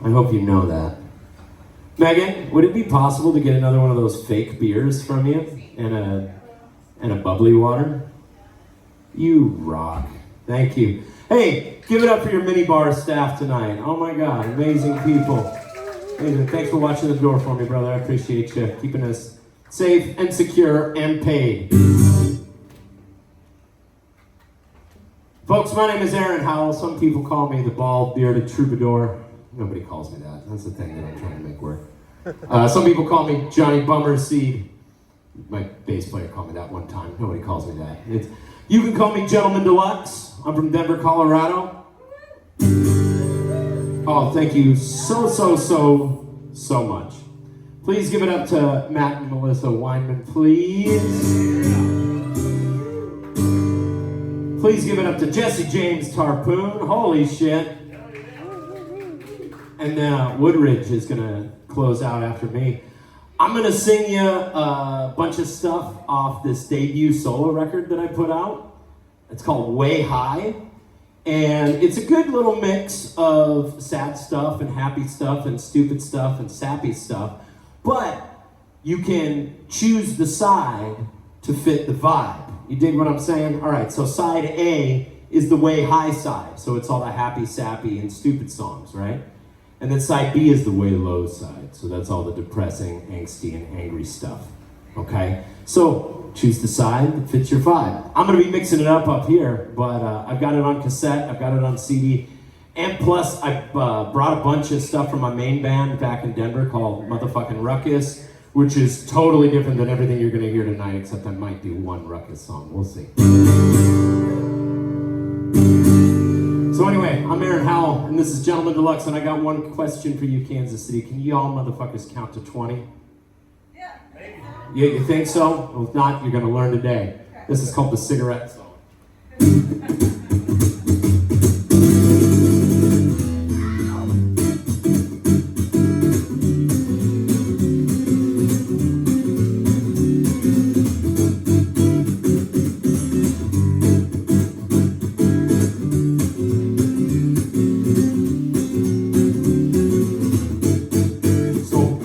I hope you know that. Megan, would it be possible to get another one of those fake beers from you and a bubbly water? You rock. Thank you. Hey, give it up for your Minibar staff tonight. Oh my God, amazing people. Amazing. Thanks for watching the door for me, brother. I appreciate you keeping us safe and secure and paid. Folks, my name is Aaron Howell. Some people call me the bald-bearded troubadour. Nobody calls me that. That's the thing that I'm trying to make work. Some people call me Johnny Bummerseed. My bass player called me that one time. Nobody calls me that. You can call me Gentleman Deluxe. I'm from Denver, Colorado. Oh, thank you so much. Please give it up to Matt and Melissa Weinman, please. Please give it up to Jesse James Tarpoon. Holy shit. And Woodridge is gonna close out after me. I'm gonna sing you a bunch of stuff off this debut solo record that I put out. It's called Way High. And it's a good little mix of sad stuff and happy stuff and stupid stuff and sappy stuff. But you can choose the side to fit the vibe. You dig what I'm saying? All right, so side A is the way high side. So it's all the happy, sappy, and stupid songs, right? And then side B is the way low side. So that's all the depressing, angsty, and angry stuff, okay? So choose the side that fits your vibe. I'm gonna be mixing it up here, but I've got it on cassette, I've got it on CD, and plus I brought a bunch of stuff from my main band back in Denver called Motherfucking Ruckus, which is totally different than everything you're gonna hear tonight, except I might do one Ruckus song, we'll see. So anyway, I'm Aaron Howell, and this is Gentleman Deluxe, and I got one question for you, Kansas City. Can you all motherfuckers count to 20? Yeah. Yeah, you think so? Well, if not, you're gonna learn today. This is called the Cigarette Song.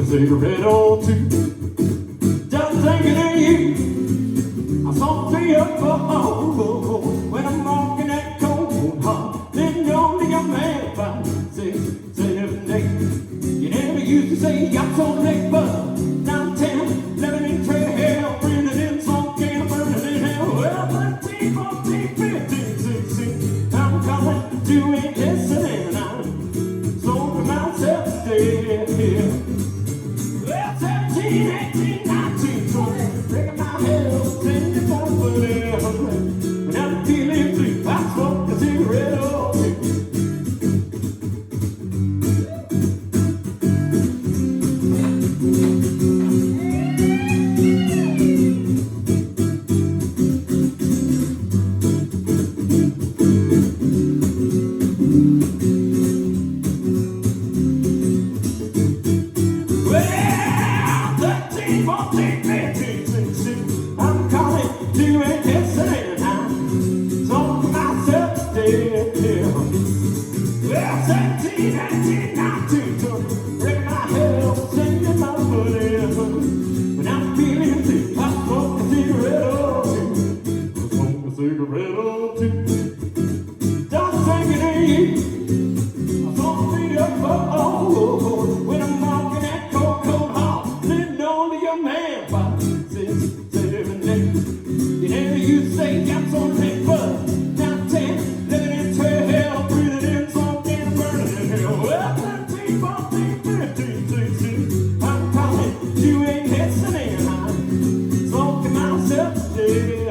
Cigarette or two, just thinking of you. I saw the up when I'm walking that cold hard. Then you're the young man about 6, 7, 8. You never used to say I'm so late, but 9, 10, 11 in trail, breathing in smoke and burning in hell. Well, 13, 14, 15, 16. I'm coming to ain't listening, and I'm slowing myself dead here. 17, 18, 19, 20, breaking my head, sending my foot in. When I'm feeling blue, I smoke a cigarette or two. I'm calling to an incident. I'm talking myself dead. Well, 17, 18, 19, 20, break my head, sending my foot in. When I'm feeling blue, I smoke a cigarette or two. I smoke a cigarette or two. Just thinking of you. I smoke me up when I'm walking that cold, cold hall, living on to your man by 6, 7, 8. You never used to say I'm so late, but now 10, living in 12, breathing in smoke and burning in hell. Well, 13, 14, 15, 16. I'm calling, you ain't listening. I'm smoking myself dead.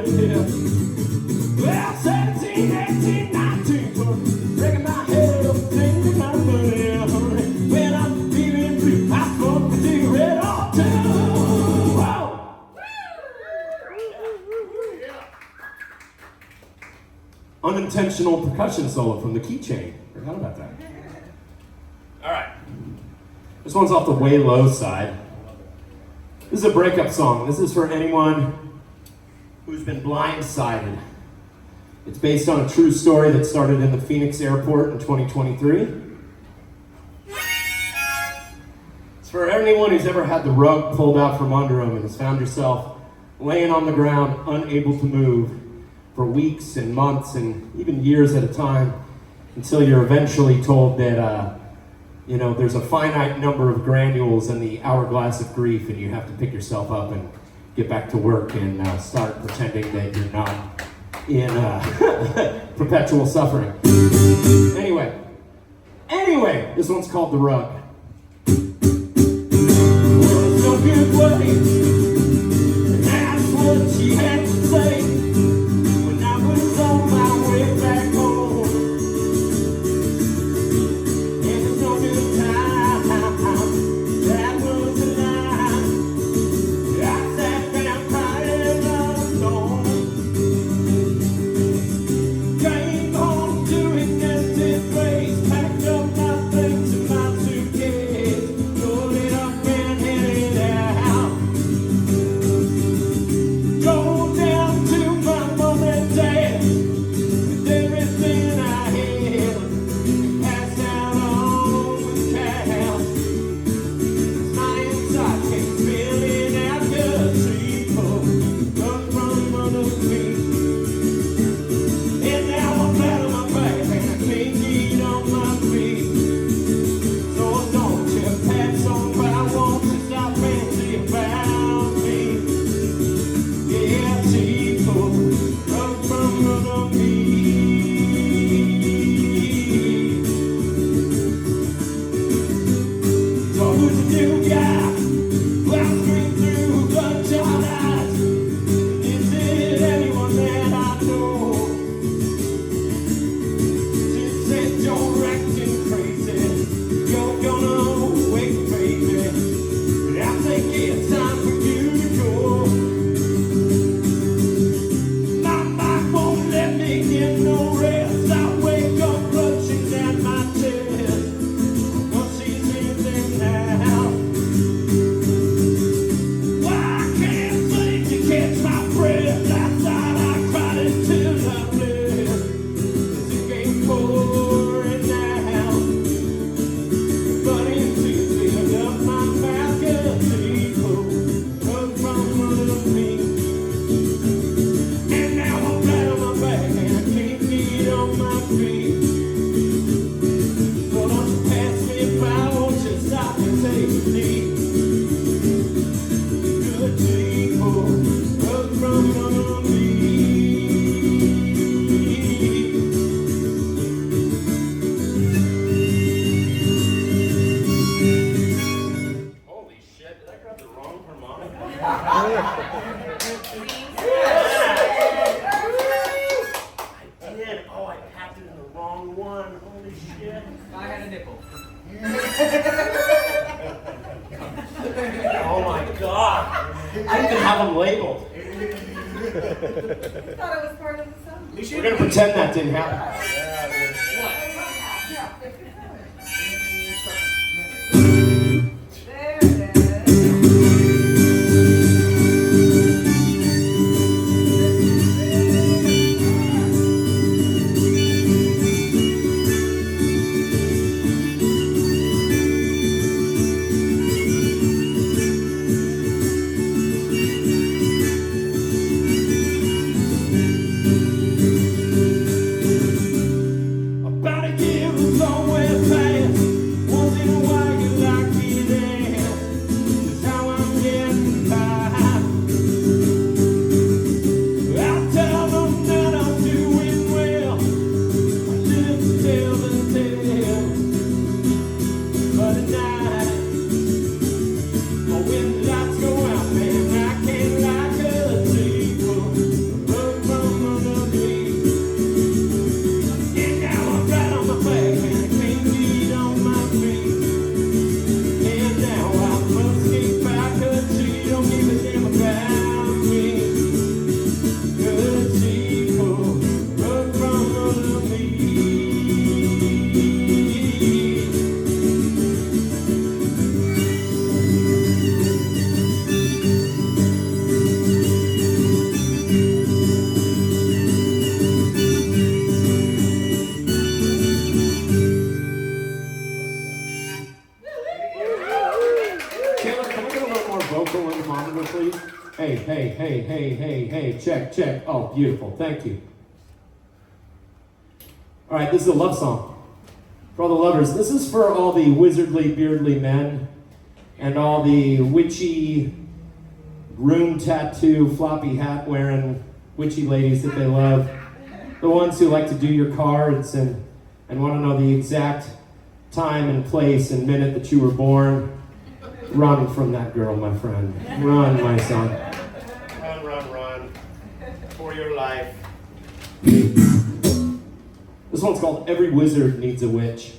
Well, 17, 18, 19, 20, breaking my head, singing my money. When I'm feeling blue, I smoke a cigarette or two. Whoa. Unintentional percussion solo from the keychain. Forgot about that. All right. This one's off the way low side. This is a breakup song. This is for anyone who's been blindsided. It's based on a true story that started in the Phoenix airport in 2023. for anyone who's ever had the rug pulled out from under them and has found yourself laying on the ground, unable to move for weeks and months and even years at a time until you're eventually told that, there's a finite number of granules in the hourglass of grief and you have to pick yourself up and get back to work and start pretending that you're not in perpetual suffering. Anyway, this one's called The Rug. Well, it's no good way. That's what she had to say when I was on my way back home. And it's no good time. That was a lie. I sat down crying alone. Came home to an empty place. Packed up my things in my suitcase. Loaded up and headed out. Drove down to my mom and dad with everything I had. Passed out on the couch. My inside came spilling out 'cause people come from under me. And now I'm flat on my back and I can't get on my feet. So don't you pass on by, won't you stop and see about me? Yeah, people come from under me. So who's the new guy? Well, scream through bloodshot eyes. Is it anyone that I know? She said you're acting crazy. You're gonna wait, baby. But I think it's time for you to go. My mind won't let me get no rest. I wake up clutching at my chest. But she's leaving now. Why I can't seem to catch my breath. Last night I cried until I bled. It's a game pouring now. But it's easy enough my mouth 'cause people come from under me. And now I'm flat on my back and I can't get on my feet. So don't you pass me by, won't you stop and take a seat? Good people come from under me. Holy shit, did I grab the wrong harmonica? I did. Oh, I packed it in the wrong one. Holy shit. I had a nickel. Oh my god. I didn't even have them labeled. I thought it was part of the song. We're gonna pretend that didn't happen. There it is. Hey, check. Oh, beautiful, thank you. All right, this is a love song for all the lovers. This is for all the wizardly, beardly men and all the witchy, rune tattoo, floppy hat wearing witchy ladies that they love. The ones who like to do your cards and want to know the exact time and place and minute that you were born. Run from that girl, my friend. Run, my son. Run. For your life. This one's called Every Wizard Needs a Witch.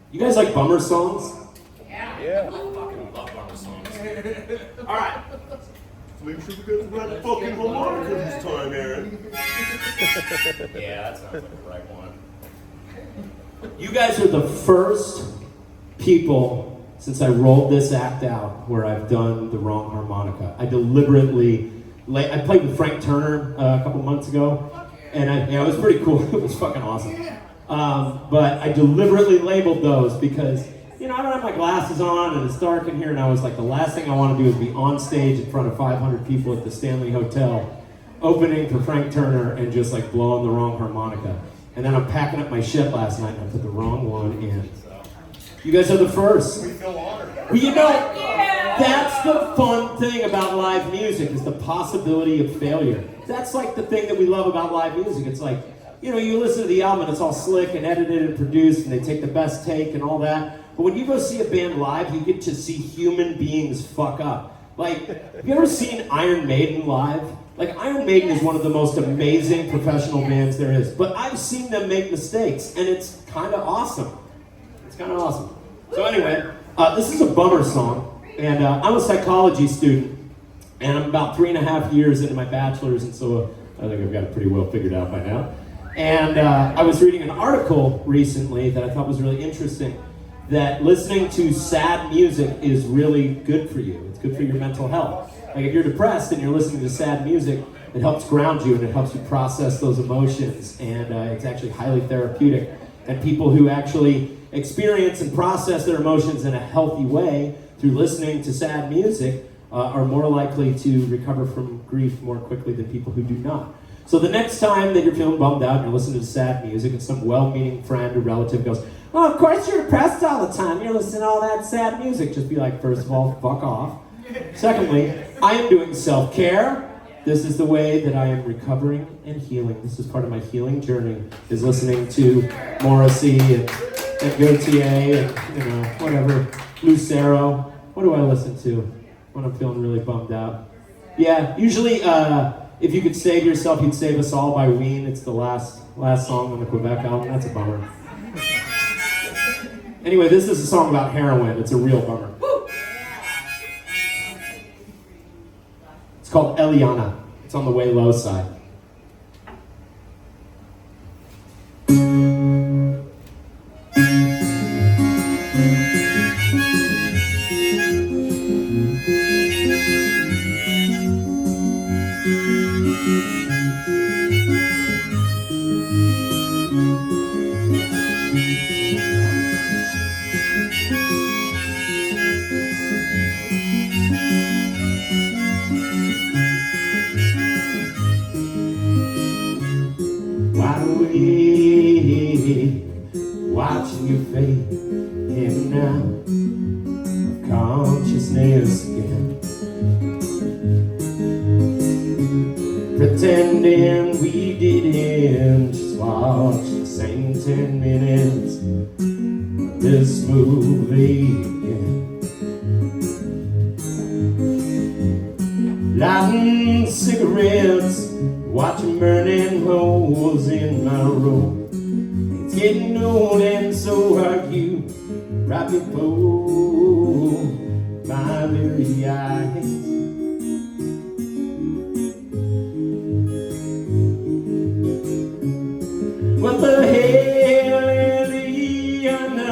You guys like bummer songs? Yeah. I fucking love bummer songs. All right. Make sure we get the right fucking harmonica this time, Aaron. Yeah, that sounds like the right one. You guys are the first people since I rolled this act out where I've done the wrong harmonica. I deliberately, I played with Frank Turner a couple months ago, and it was pretty cool. It was fucking awesome. But I deliberately labeled those because, you know, I don't have my glasses on and it's dark in here, and I was like, the last thing I want to do is be on stage in front of 500 people at the Stanley Hotel opening for Frank Turner and just like blowing the wrong harmonica. And then I'm packing up my shit last night and I put the wrong one in. You guys are the first. We feel honored. Well, you know, that's the fun thing about live music is the possibility of failure. That's like the thing that we love about live music. It's like, you know, you listen to the album and it's all slick and edited and produced and they take the best take and all that. But when you go see a band live, you get to see human beings fuck up. Like, have you ever seen Iron Maiden live? Like, Iron Maiden is one of the most amazing professional bands there is. But I've seen them make mistakes, and it's kind of awesome. It's kind of awesome. So anyway, this is a bummer song. And I'm a psychology student, and I'm about 3.5 years into my bachelor's, and so I think I've got it pretty well figured out by now. And I was reading an article recently that I thought was really interesting, that listening to sad music is really good for you. It's good for your mental health. Like if you're depressed and you're listening to sad music, it helps ground you and it helps you process those emotions, and it's actually highly therapeutic. And people who actually experience and process their emotions in a healthy way through listening to sad music are more likely to recover from grief more quickly than people who do not. So the next time that you're feeling bummed out and you're listening to sad music and some well-meaning friend or relative goes, "Oh, of course you're depressed all the time. You're listening to all that sad music." Just be like, first of all, fuck off. Secondly, I am doing self-care. This is the way that I am recovering and healing. This is part of my healing journey, is listening to Morrissey and Gautier and, you know, whatever, Lucero. What do I listen to when I'm feeling really bummed out? Yeah, usually if you could save yourself, you'd save us all by Ween. It's the last song on the Quebec album. That's a bummer. Anyway, this is a song about heroin. It's a real bummer. It's called Eliana. It's on the way low side. Watching you fade in and out of consciousness again, pretending we didn't just watch the same 10 minutes of this movie again. Lighting cigarettes, watching burning holes in my road. Getting old and so are you, right before my very eyes. What the hell, Eliana?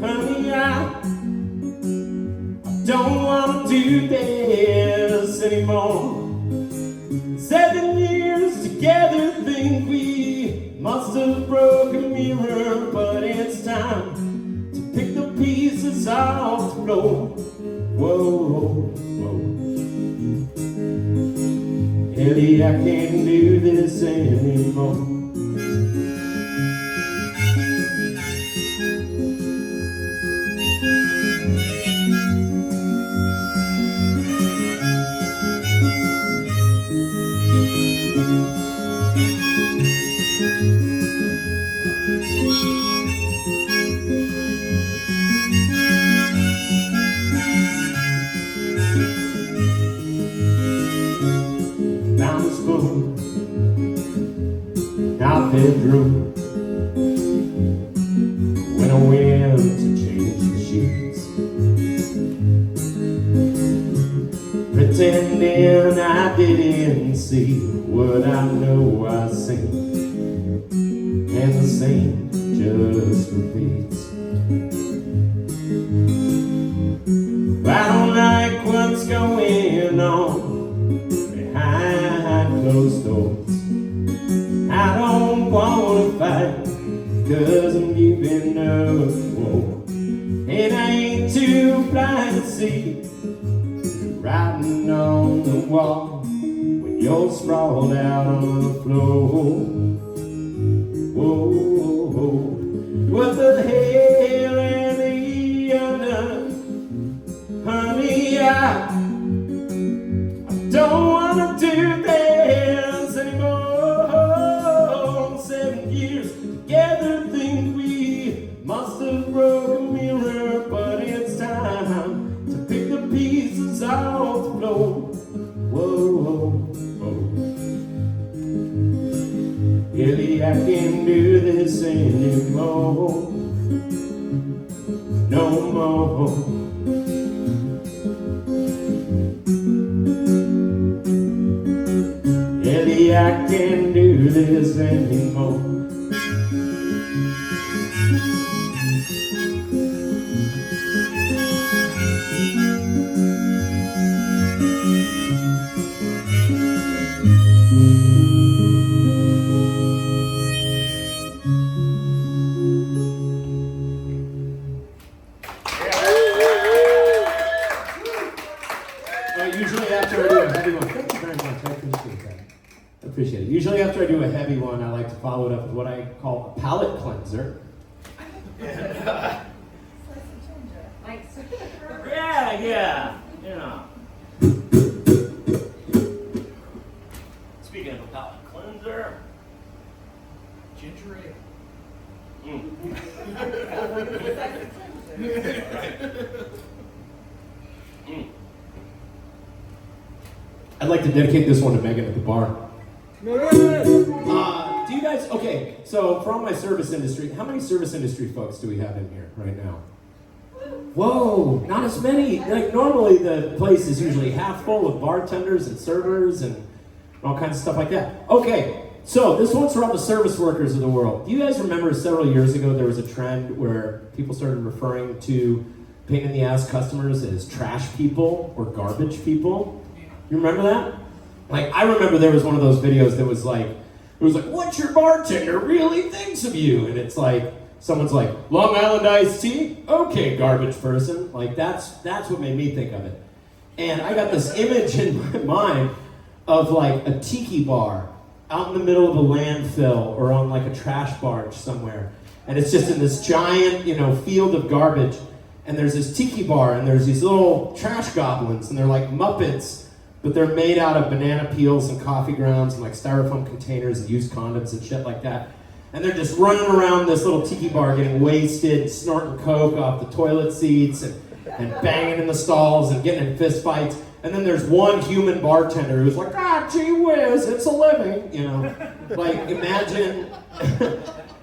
Honey, I don't want to do this anymore. 7 years together, think we must have broken a mirror, but it's time to pick the pieces off the floor. Whoa, whoa. Ellie, I can't do this anymore. what I know I've seen, and the same just repeats. I don't like what's going on behind closed doors. I don't wanna fight, 'cause I'm giving up war. And I ain't too blind to see writing on the wall when you're sprawled out on the floor. Whoa, what the hell am I undone? Honey, I don't wanna do this anymore. 7 years together, think we must have broken a mirror, but it's time to pick the pieces off the floor. Whoa, whoa. Really, I can't do this anymore. No more. Really, I can't do this anymore. Usually after I do a heavy one, thank you very much, I appreciate that. I appreciate it. Usually after I do a heavy one, I like to follow it up with what I call a palate cleanser. Yeah. Speaking of a palate cleanser, Ginger ale. I'd like to dedicate this one to Megan at the bar. Do you guys, okay, so for all my service industry, how many service industry folks do we have in here right now? Whoa, not as many. Like normally the place is usually half full of bartenders and servers and all kinds of stuff like that. Okay, so this one's for all the service workers of the world. Do you guys remember several years ago there was a trend where people started referring to pain in the ass customers as trash people or garbage people? You remember that? Like, I remember there was one of those videos that was like, what your bartender really thinks of you? And it's like, someone's like, Long Island iced tea? Okay, garbage person. Like, that's what made me think of it. And I got this image in my mind of like a tiki bar out in the middle of a landfill or on like a trash barge somewhere. And it's just in this giant, field of garbage. And there's this tiki bar and there's these little trash goblins and they're like Muppets, but they're made out of banana peels and coffee grounds and like styrofoam containers and used condoms and shit like that. And they're just running around this little tiki bar getting wasted, snorting coke off the toilet seats and banging in the stalls and getting in fist fights. And then there's one human bartender who's like, gee whiz, it's a living, Like, imagine,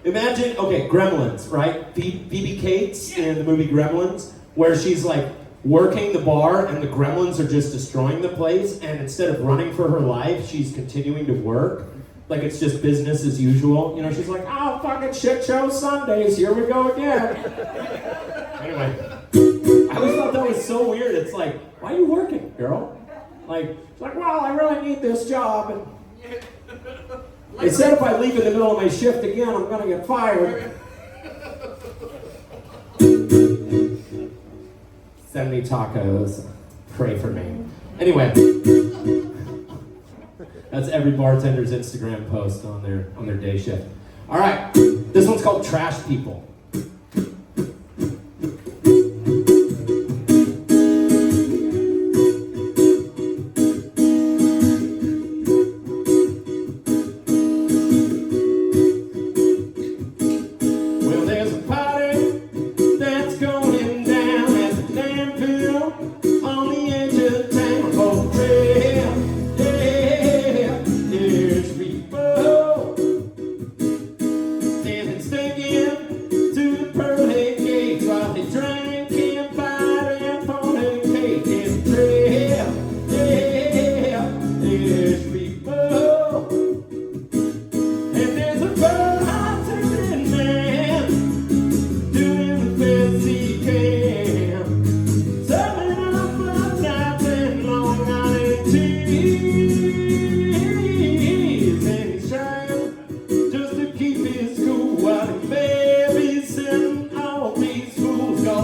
okay, Gremlins, right? Phoebe Cates in the movie Gremlins, where she's like working the bar and the gremlins are just destroying the place, and instead of running for her life, she's continuing to work. Like it's just business as usual. She's like, oh, fucking shit show Sundays, here we go again. Anyway, I always thought that was so weird. It's like, why are you working, girl? Like, she's like, well, I really need this job. And they said if I leave in the middle of my shift again, I'm gonna get fired. Send me tacos. Pray for me. Anyway, that's every bartender's Instagram post on their day shift. All right, this one's called Trash People.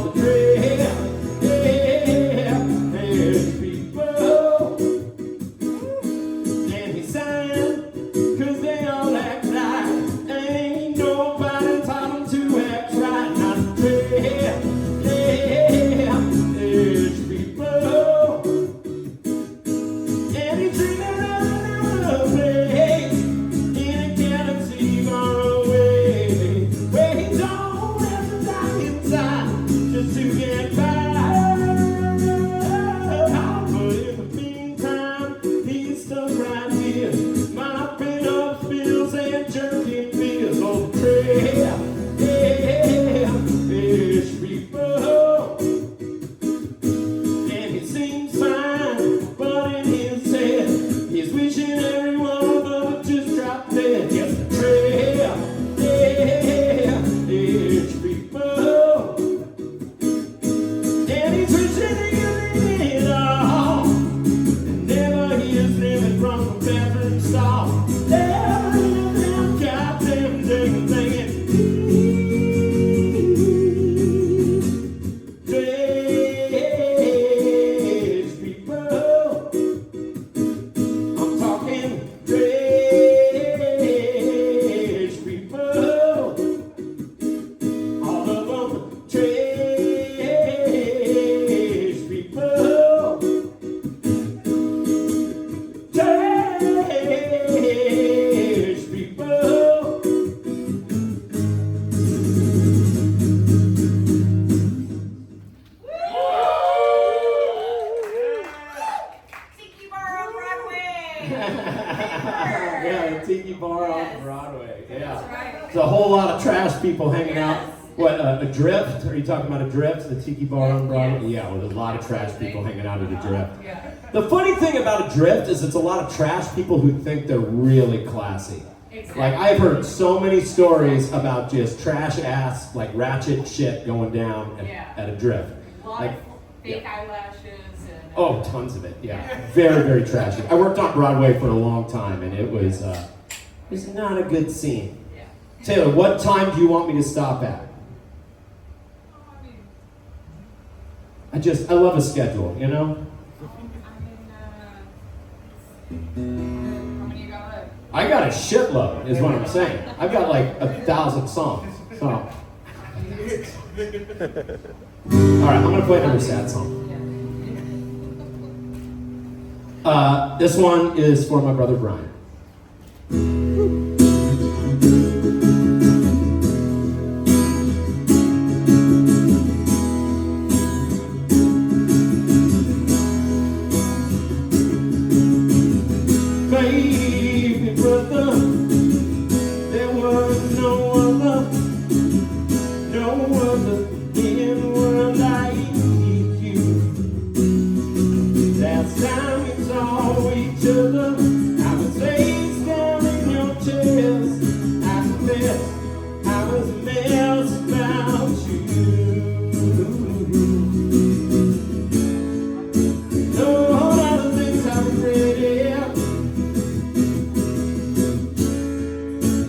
on the trail. There's people, and he's sighing, 'cause they all act like ain't nobody taught them to act right. On the trail, there's people, and he's dreaming of another place in a galaxy far away, where he don't have to die inside just to get by. But in the meantime, he's stuck right here, mopping up spills and jerking beers on the trail. There's people, and he seems fine, but in his head, he's wishing everyone would just drop dead. Yes, the trail, there's people, and he's wishing he could leave it all, and never hear living from the bathroom stall. Never hear them goddamn ding singing. There's people, I'm talking trash people, all of them trash people, trash people. Tiki Bar on Broadway. Yeah, the Tiki Bar on Broadway. Yeah. That's right. There's a whole lot of trash people hanging out. What, a Drift? Are you talking about a Drift? The Tiki Bar on Broadway? Yeah, well, there's a lot of trash people hanging out at a Drift. Yeah. The funny thing about a Drift is it's a lot of trash people who think they're really classy. Exactly. Like, I've heard so many stories about just trash ass, like ratchet shit going down at a Drift. A lot Like, of fake eyelashes and. oh, tons of it, yeah. Very, very trashy. I worked on Broadway for a long time, and it was not a good scene. Yeah. Taylor, what time do you want me to stop at? I love a schedule, you know? How many you got left? I got a shitload, is what I'm saying. I've got like 1,000 songs. So. All right, I'm gonna play another sad song. This one is for my brother Brian. Baby brother, there was no other in the world like you. Last time we saw each other, I was face down in your chest. I confess I was a mess about you. No, all the things I regretted,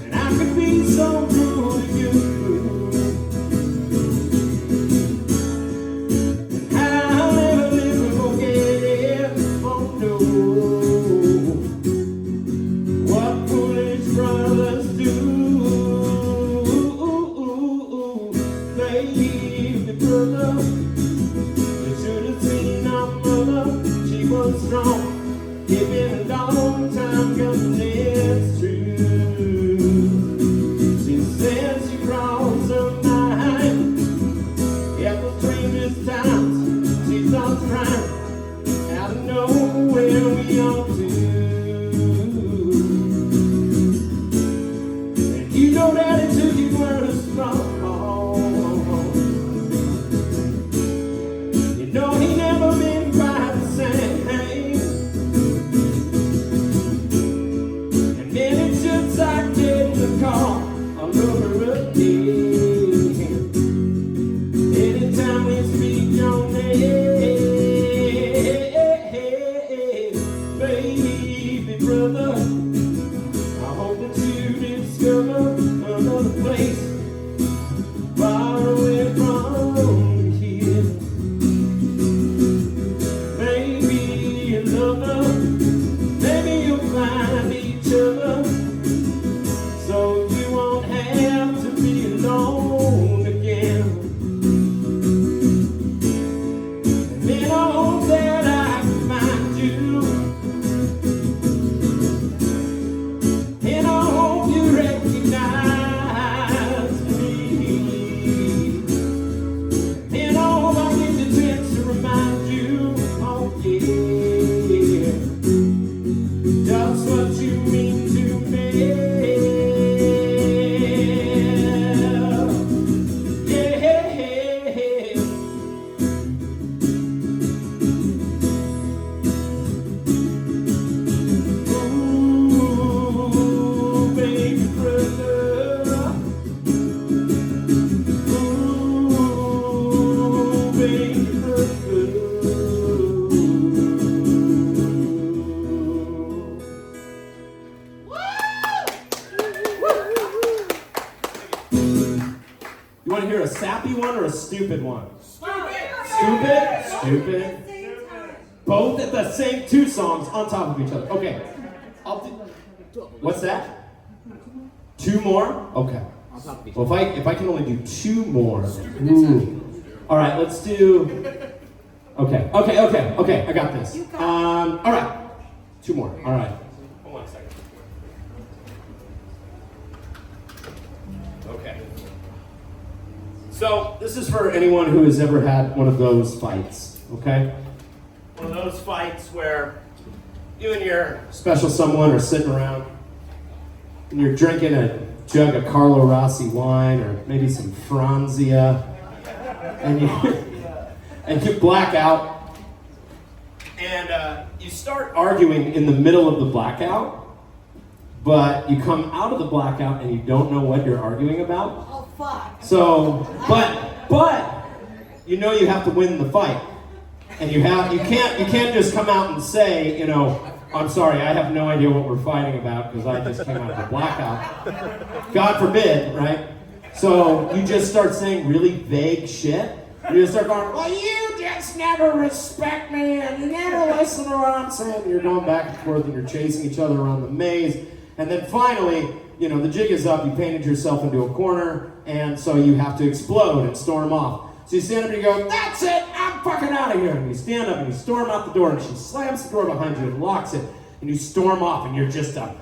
and I could be so cruel to you. I'll never live to forget it. Oh no, what foolish brothers do. Baby brother, you should have seen our mother. She was strong, giving a long time coming, it's true. She said she crossed her mind at the strangest times. She starts crying out of nowhere. We ought to, and you know that it took you were strong. You know he never been quite the same. And then it's just like getting the call all over again. Anytime we speak your name, baby. stupid one? Stupid. Stupid? Both at the same, 2 songs on top of each other. Okay. I'll do, what's that? 2 more? Okay. Well, if I can only do 2 more. Ooh. All right, let's do. Okay. I got this. All right. 2 more. All right. Hold on a second. Okay. So this is for anyone who has ever had one of those fights. Okay. One of those fights where you and your special someone are sitting around and you're drinking a jug of Carlo Rossi wine or maybe some Franzia, and you black out, and you start arguing in the middle of the blackout, but you come out of the blackout and you don't know what you're arguing about. Oh, fuck. So, but you know you have to win the fight. And you can't just come out and say, you know, I'm sorry, I have no idea what we're fighting about because I just came out of a blackout. God forbid, right? So you just start saying really vague shit. You just start going, well, you just never respect me and you never listen to what I'm saying. And you're going back and forth and you're chasing each other around the maze. And then finally, you know, the jig is up, you painted yourself into a corner, and so you have to explode and storm off. So you stand up and you go, that's it, I'm fucking out of here. And you stand up and you storm out the door, and she slams the door behind you and locks it, and you storm off, and you're just a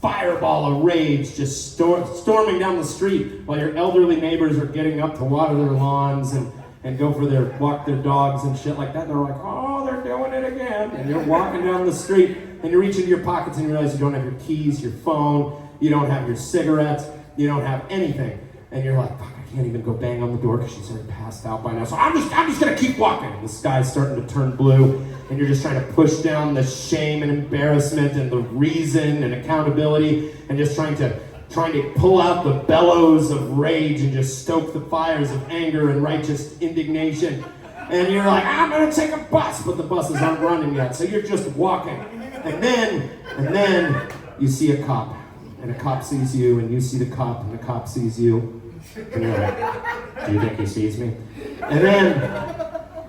fireball of rage just storming down the street while your elderly neighbors are getting up to water their lawns and go for walk their dogs and shit like that. And they're like, oh, they're doing it again. And you're walking down the street, and you reach into your pockets and you realize you don't have your keys, your phone, you don't have your cigarettes, you don't have anything. And you're like, fuck, I can't even go bang on the door because she's already passed out by now. So I'm just gonna keep walking. And the sky's starting to turn blue, and you're just trying to push down the shame and embarrassment and the reason and accountability, and just trying to pull out the bellows of rage and just stoke the fires of anger and righteous indignation. And you're like, I'm gonna take a bus, but the buses aren't running yet. So you're just walking. And then you see a cop. And a cop sees you, and you see the cop, and the cop sees you. And you're like, do you think he sees me? And then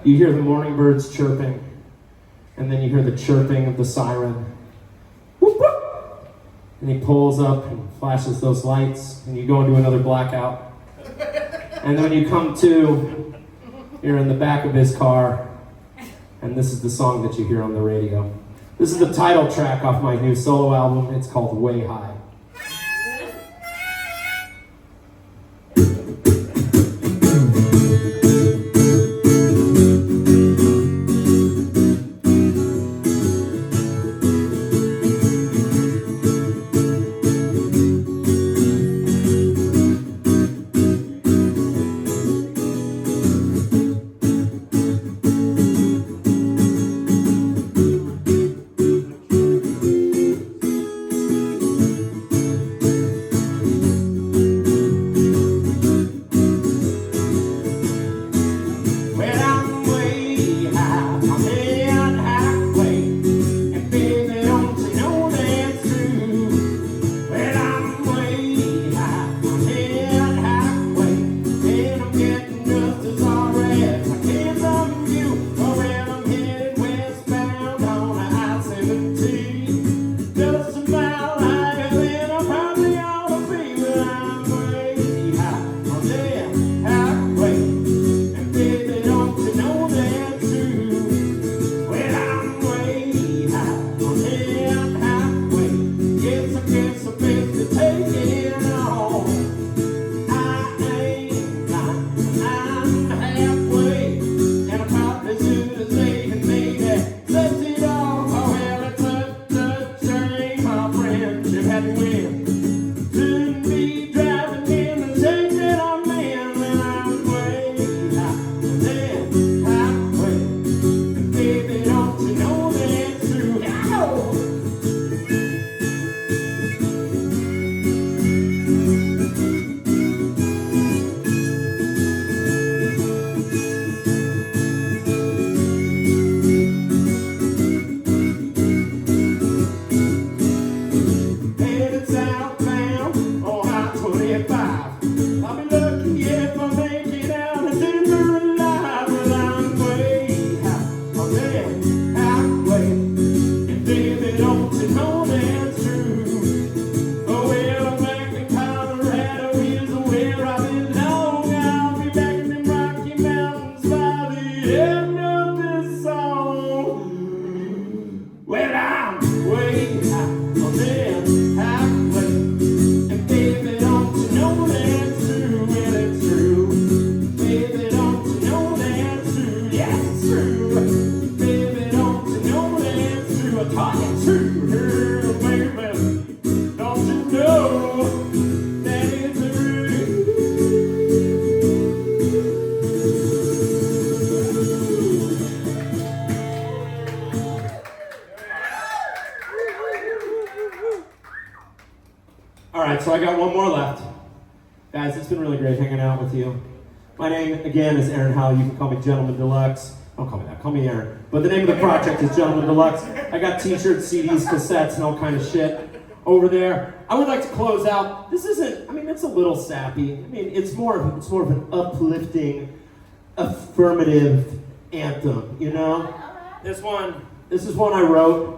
you hear the morning birds chirping, and then you hear the chirping of the siren. Whoop, whoop. And he pulls up and flashes those lights, and you go into another blackout. And then when you come to, you're in the back of his car, and this is the song that you hear on the radio. This is the title track off my new solo album. It's called Way High. end of this song. Well, I'm way out on them halfway. And baby, don't you know that's true? Well, it's true. Baby, don't you know that's true? Yes, it's true. Baby, don't you know that's true? I taught you true. Baby, don't you know that it's true? All right, so I got one more left. Guys, it's been really great hanging out with you. My name, again, is Aaron Howell. You can call me Gentleman Deluxe. Don't call me that, call me Aaron. But the name of the project is Gentleman Deluxe. I got t-shirts, CDs, cassettes, and all kind of shit over there. I would like to close out. This isn't, I mean, it's a little sappy. I mean, it's more of an uplifting, affirmative anthem, you know? This is one I wrote.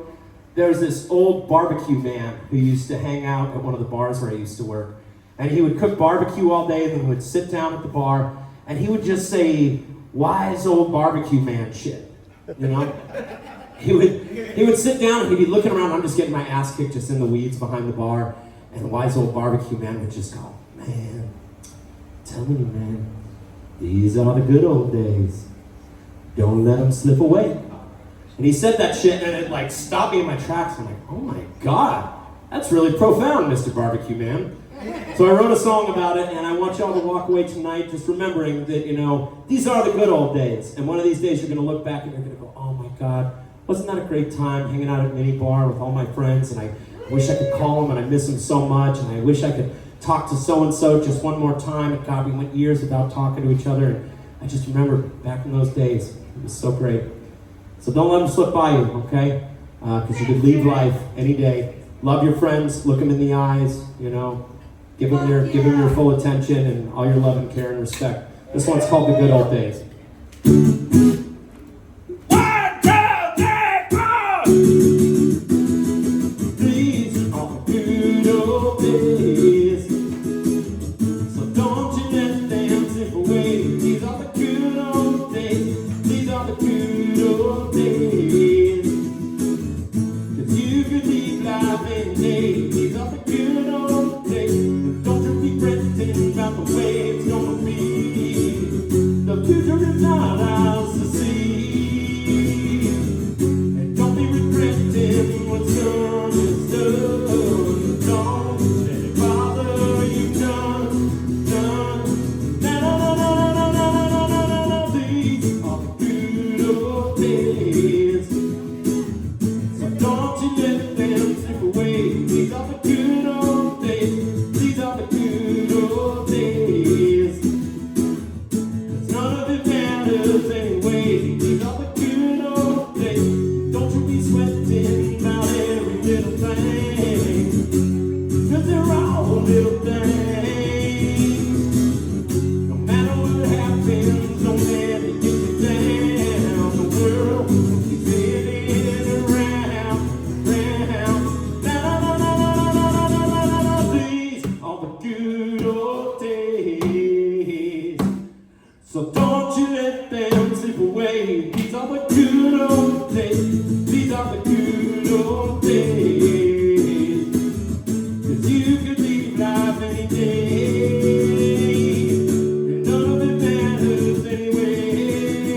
There's this old barbecue man who used to hang out at one of the bars where I used to work. And he would cook barbecue all day, and then he would sit down at the bar, and he would just say, wise old barbecue man shit, you know? He would sit down, and he'd be looking around, I'm just getting my ass kicked just in the weeds behind the bar, and the wise old barbecue man would just go, man, tell me, man, these are the good old days. Don't let them slip away. And he said that shit, and it like stopped me in my tracks. I'm like, oh my God, that's really profound, Mr. Barbecue Man. So I wrote a song about it, and I want y'all to walk away tonight just remembering that, you know, these are the good old days. And one of these days you're gonna look back and you're gonna go, oh my God, wasn't that a great time hanging out at Minibar with all my friends? And I wish I could call them, and I miss them so much. And I wish I could talk to so-and-so just one more time. And God, we went years without talking to each other. And I just remember back in those days, it was so great. So don't let them slip by you, okay? Because you could leave life any day. Love your friends, look them in the eyes, you know. Give them your full attention and all your love and care and respect. This one's called The Good Old Days. 1, 2, 3, 4. These are the good old days. So don't you let them slip away. These are the good old days. These are the good old days. 'Cause you could leave life any day. These are the good old days. Don't you be fretting about the way it's gonna be. The future is not ours to see. And don't be regretting what's done is done. Don't let it bother you, done. Na na na na na na na na na na. These are the good old days. So don't you let them slip away. These are the good old days. These are the good old days. 'Cause none of it matters anyway. These are the good old days. Don't you be sweating about every little thing. 'Cause they're all little things. No matter what happens, don't let it get you down. The world keeps spinning around. Na na na na na na na na na na. These are the good old days. So don't you let them slip away. These are the good old days. These are the good old days. 'Cause you could leave life any day. And none of it matters anyway.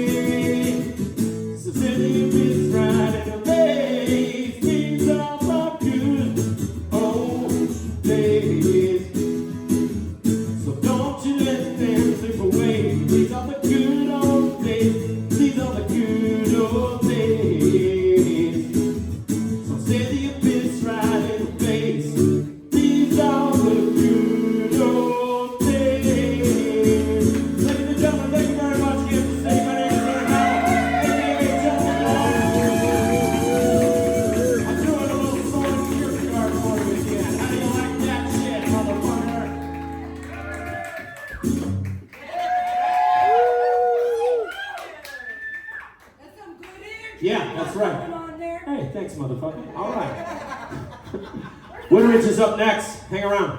So set your wrists right in a place. These are the good old days. So don't you let them slip away. These are the good old days. These are the good old days. So say the abyss right in the face. These are the good old days. Ladies and gentlemen, thank you very much again for staying. My name is Aaron Howell, aka Gentleman Deluxe. I'm doing a little song Kierkegaard for you again. How do you like that shit, motherfucker? That's some good energy. Yeah, that's right. Going on there. Hey, thanks, motherfucker. All right. Woodridge is up next. Hang around.